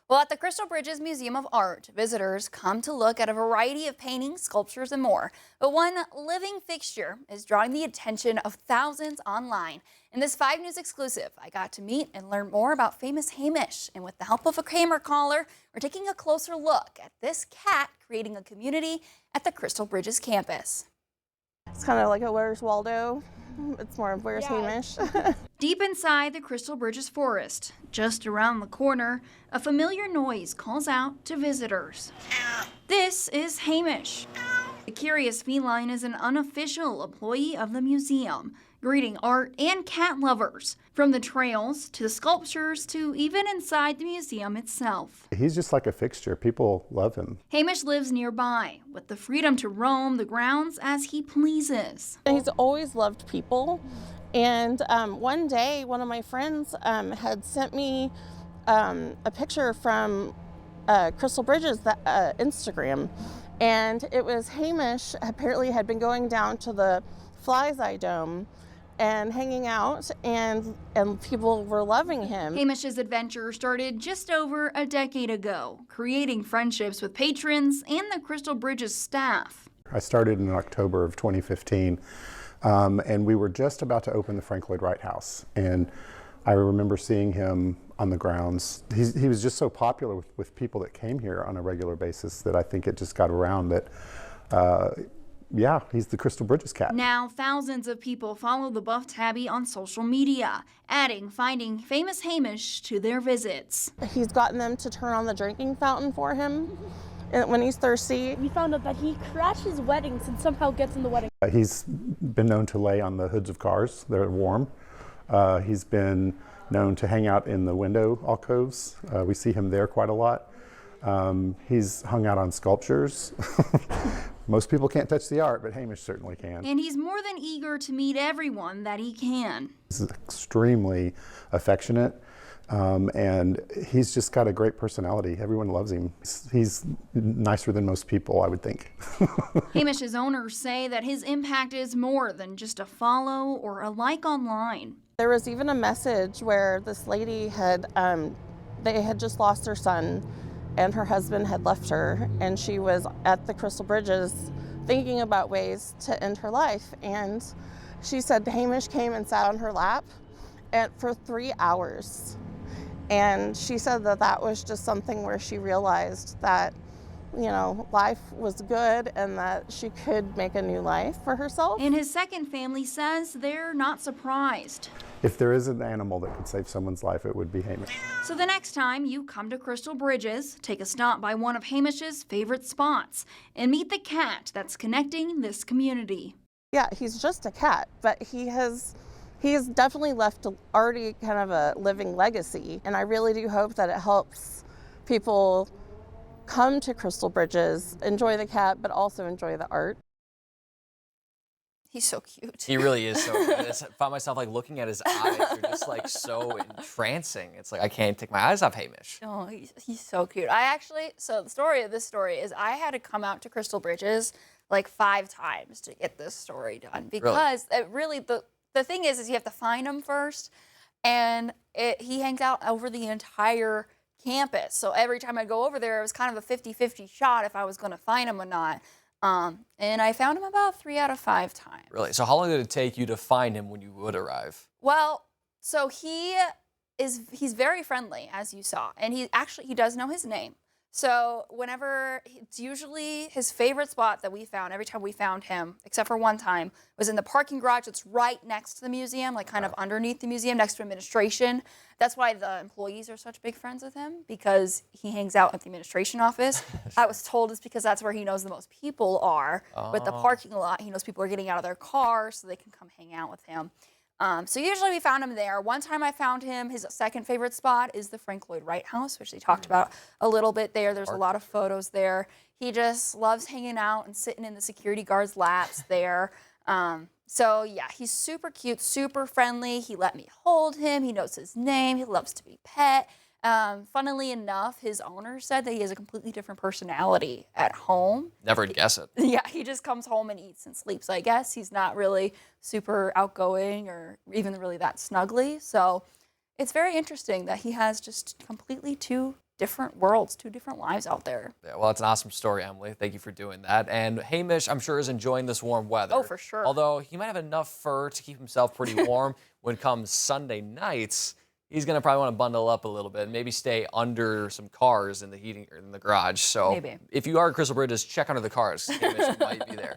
Well, at the Crystal Bridges Museum of Art, visitors come to look at a variety of paintings, sculptures, and more. But one living fixture is drawing the attention of thousands online. In this 5 News exclusive, I got to meet and learn more about famous Hamish. And with the help of a camera caller, we're taking a closer look at this cat creating a community at the Crystal Bridges campus. It's kind of like a Where's Waldo. It's more of Where's Hamish. Deep inside the Crystal Bridges forest, just around the corner, a familiar noise calls out to visitors. This is Hamish. The curious feline is an unofficial employee of the museum, greeting art and cat lovers, from the trails to the sculptures to even inside the museum itself. He's just like a fixture. People love him. Hamish lives nearby with the freedom to roam the grounds as he pleases. He's always loved people. And one day, one of my friends had sent me a picture from Crystal Bridges Instagram. And it was Hamish apparently had been going down to the Fly's Eye Dome and hanging out, and people were loving him. Hamish's adventure started just over a decade ago, creating friendships with patrons and the Crystal Bridges staff. I started in October of 2015, and we were just about to open the Frank Lloyd Wright House. And I remember seeing him on the grounds. He was just so popular with people that came here on a regular basis that I think it just got around that yeah, he's the Crystal Bridges cat. Now, thousands of people follow the buff tabby on social media, finding famous Hamish to their visits. He's gotten them to turn on the drinking fountain for him when he's thirsty. We found out that he crashes weddings and somehow gets in the wedding. He's been known to lay on the hoods of cars. They're warm. He's been known to hang out in the window alcoves. We see him there quite a lot. He's hung out on sculptures. Most people can't touch the art, but Hamish certainly can. And he's more than eager to meet everyone that he can. He's extremely affectionate, and he's just got a great personality. Everyone loves him. He's nicer than most people, I would think. Hamish's owners say that his impact is more than just a follow or a like online. There was even a message where this lady they had just lost their son, and her husband had left her, and she was at the Crystal Bridges thinking about ways to end her life. And she said Hamish came and sat on her lap for 3 hours. And she said that was just something where she realized that, you know, life was good and that she could make a new life for herself. And his second family says they're not surprised. If there is an animal that could save someone's life, it would be Hamish. So the next time you come to Crystal Bridges, take a stop by one of Hamish's favorite spots and meet the cat that's connecting this community. Yeah, he's just a cat, but he has definitely left already kind of a living legacy. And I really do hope that it helps people come to Crystal Bridges, enjoy the cat, but also enjoy the art. He's so cute. He really is so good. I found myself like looking at his eyes. They're just like so entrancing. It's like I can't take my eyes off Hamish. Oh, he's so cute. So the story of this story is I had to come out to Crystal Bridges like 5 times to get this story done because the thing is you have to find him first, and he hangs out over the entire campus. So every time I go over there, it was kind of a 50-50 shot if I was going to find him or not. And I found him about 3 out of 5 times. Really? So how long did it take you to find him when you would arrive? Well, so he's very friendly, as you saw, and he does know his name. So it's usually his favorite spot that we found, every time we found him, except for one time, was in the parking garage that's right next to the museum, like kind of underneath the museum, next to administration. That's why the employees are such big friends with him, because he hangs out at the administration office. I was told it's because that's where he knows the most people are. With the parking lot, he knows people are getting out of their cars so they can come hang out with him. So usually we found him there. One time I found him, his second favorite spot is the Frank Lloyd Wright House, which they talked about a little bit there. There's a lot of photos there. He just loves hanging out and sitting in the security guard's laps there. So yeah, he's super cute, super friendly. He let me hold him. He knows his name. He loves to be pet. Funnily enough, his owner said that he has a completely different personality at home. Never guess it. Yeah, he just comes home and eats and sleeps, I guess. He's not really super outgoing or even really that snuggly. So it's very interesting that he has just completely two different worlds, 2 different lives out there. Yeah, well, it's an awesome story, Emily. Thank you for doing that. And Hamish, I'm sure, is enjoying this warm weather. Oh, for sure. Although he might have enough fur to keep himself pretty warm when it comes Sunday nights. He's going to probably want to bundle up a little bit and maybe stay under some cars in the heating or in the garage. So Maybe. if you are at Crystal Bridges, check under the cars. Hamish might be there.